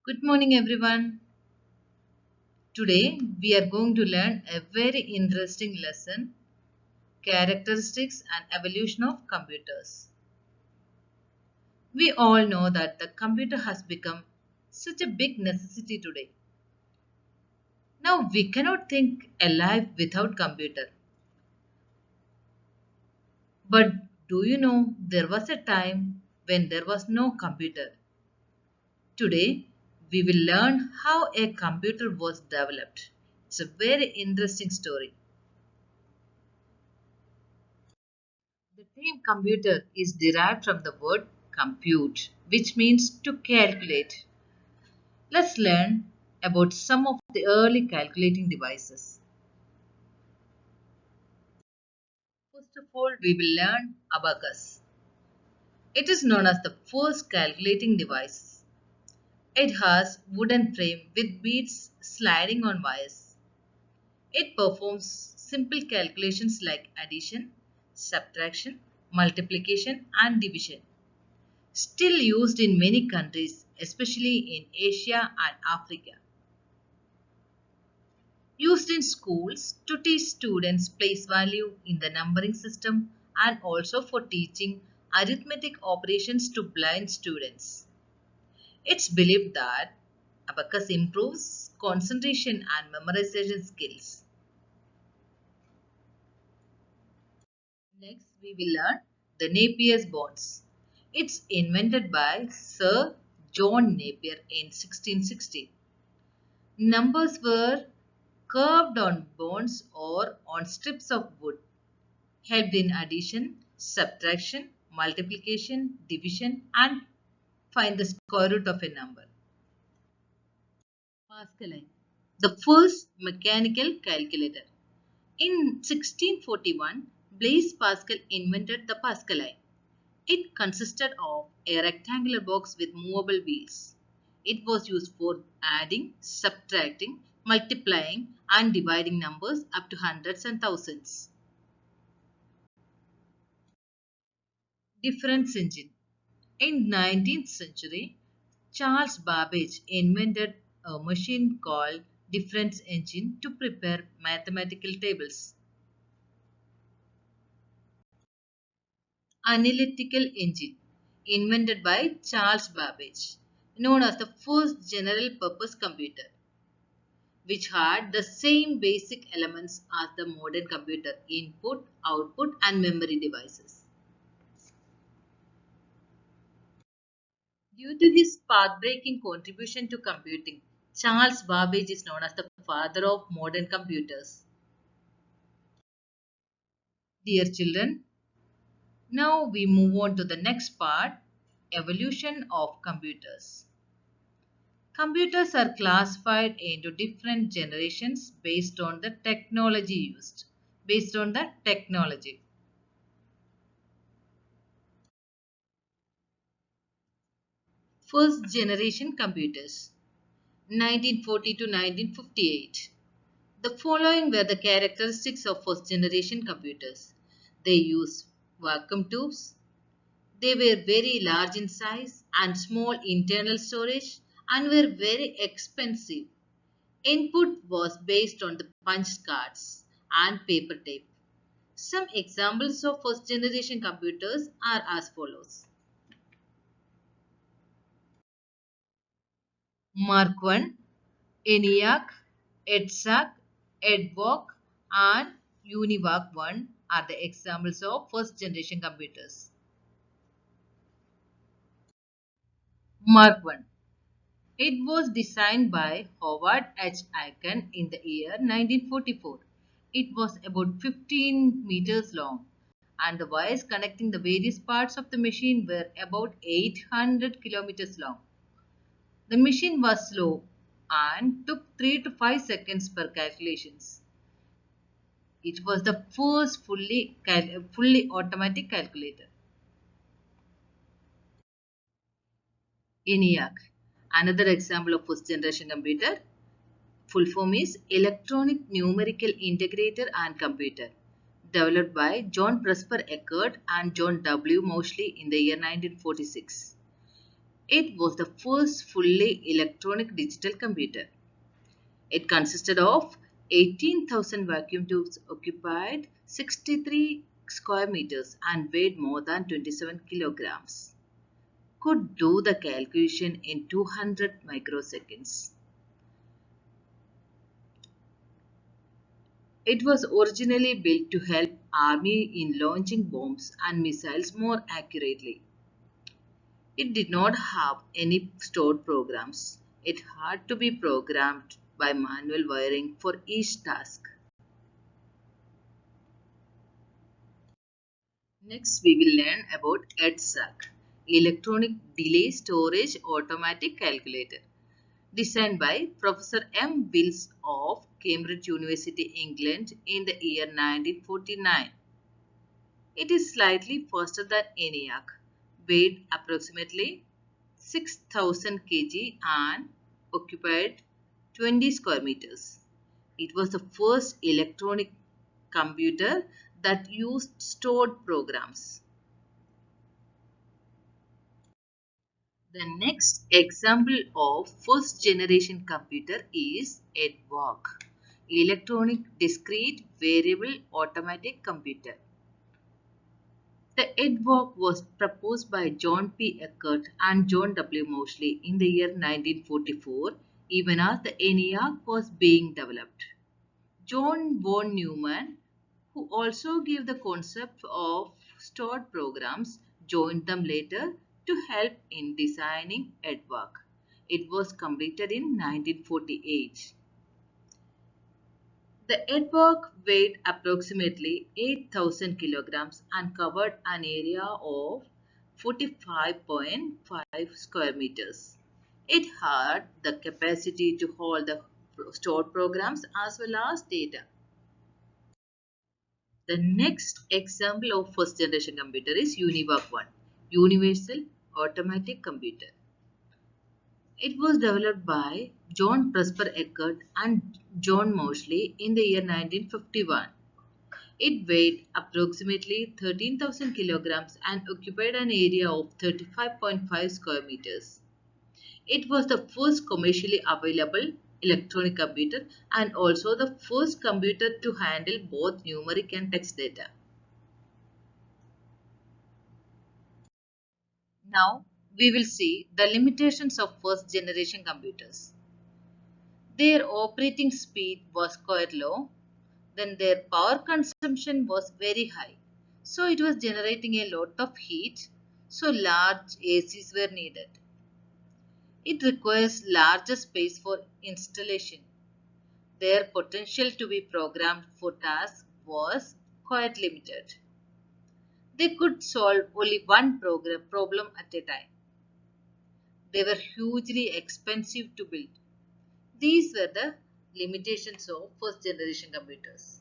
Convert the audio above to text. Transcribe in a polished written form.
Good morning, everyone. Today we are going to learn a very interesting lesson, characteristics and evolution of computers. We all know that the computer has become such a big necessity today. Now we cannot think alive without computer. But do you know there was a time when there was no computer? Today we will learn how a computer was developed. It's a very interesting story. The term computer is derived from the word compute, which means to calculate. Let's learn about some of the early calculating devices. First of all, we will learn abacus. It is known as the first calculating device. It has wooden frame with beads sliding on wires. It performs simple calculations like addition, subtraction, multiplication and division. Still used in many countries, especially in Asia and Africa. Used in schools to teach students place value in the numbering system and also for teaching arithmetic operations to blind students. It's believed that abacus improves concentration and memorization skills. Next, we will learn the Napier's bonds. It's invented by Sir John Napier in 1660. Numbers were curved on bones or on strips of wood, helped in addition, subtraction, multiplication, division, and find the square root of a number. Pascaline, the first mechanical calculator. In 1641, Blaise Pascal invented the Pascaline. It consisted of a rectangular box with movable wheels. It was used for adding, subtracting, multiplying and dividing numbers up to hundreds and thousands. Difference engine. In 19th century, Charles Babbage invented a machine called difference engine to prepare mathematical tables. Analytical engine invented by Charles Babbage, known as the first general purpose computer, which had the same basic elements as the modern computer: input, output and memory devices. Due to his path-breaking contribution to computing, Charles Babbage is known as the father of modern computers. Dear children, now we move on to the next part, evolution of computers. Computers are classified into different generations based on the technology used. Based on the technology. First generation computers, 1940 to 1958. The following were the characteristics of first generation computers. They used vacuum tubes. They were very large in size and small internal storage and were very expensive. Input was based on the punch cards and paper tape. Some examples of first generation computers are as follows. Mark 1, ENIAC, EDSAC, EDVOC and UNIVAC 1 are the examples of first generation computers. Mark 1. It was designed by Howard H. Aiken in the year 1944. It was about 15 meters long and the wires connecting the various parts of the machine were about 800 kilometers long. The machine was slow and took 3 to 5 seconds per calculations. It was the first fully automatic calculator. ENIAC, another example of first generation computer. Full form is Electronic Numerical Integrator and Computer, developed by John Presper Eckert and John W. Moseley in the year 1946. It was the first fully electronic digital computer. It consisted of 18,000 vacuum tubes, occupied 63 square meters, and weighed more than 27 kilograms. Could do the calculation in 200 microseconds. It was originally built to help army in launching bombs and missiles more accurately. It did not have any stored programs. It had to be programmed by manual wiring for each task. Next, we will learn about EDSAC, Electronic Delay Storage Automatic Calculator, designed by Professor M. Wills of Cambridge University, England in the year 1949. It is slightly faster than ENIAC, weighed approximately 6,000 kg and occupied 20 square meters. It was the first electronic computer that used stored programs. The next example of first generation computer is EDVAC, Electronic Discrete Variable Automatic Computer. The EDVAC was proposed by John P. Eckert and John W. Moseley in the year 1944, even as the ENIAC was being developed. John von Neumann, who also gave the concept of stored programs, joined them later to help in designing EDVAC. It was completed in 1948. The EDVAC weighed approximately 8,000 kilograms and covered an area of 45.5 square meters. It had the capacity to hold the stored programs as well as data. The next example of first generation computer is UNIVAC 1, Universal Automatic Computer. It was developed by John Presper Eckert and John Moseley in the year 1951. It weighed approximately 13,000 kilograms and occupied an area of 35.5 square meters. It was the first commercially available electronic computer and also the first computer to handle both numeric and text data. Now, we will see the limitations of first generation computers. Their operating speed was quite low, then their power consumption was very high. So it was generating a lot of heat, so large ACs were needed. It requires larger space for installation. Their potential to be programmed for tasks was quite limited. They could solve only one problem at a time. They were hugely expensive to build. These were the limitations of first generation computers.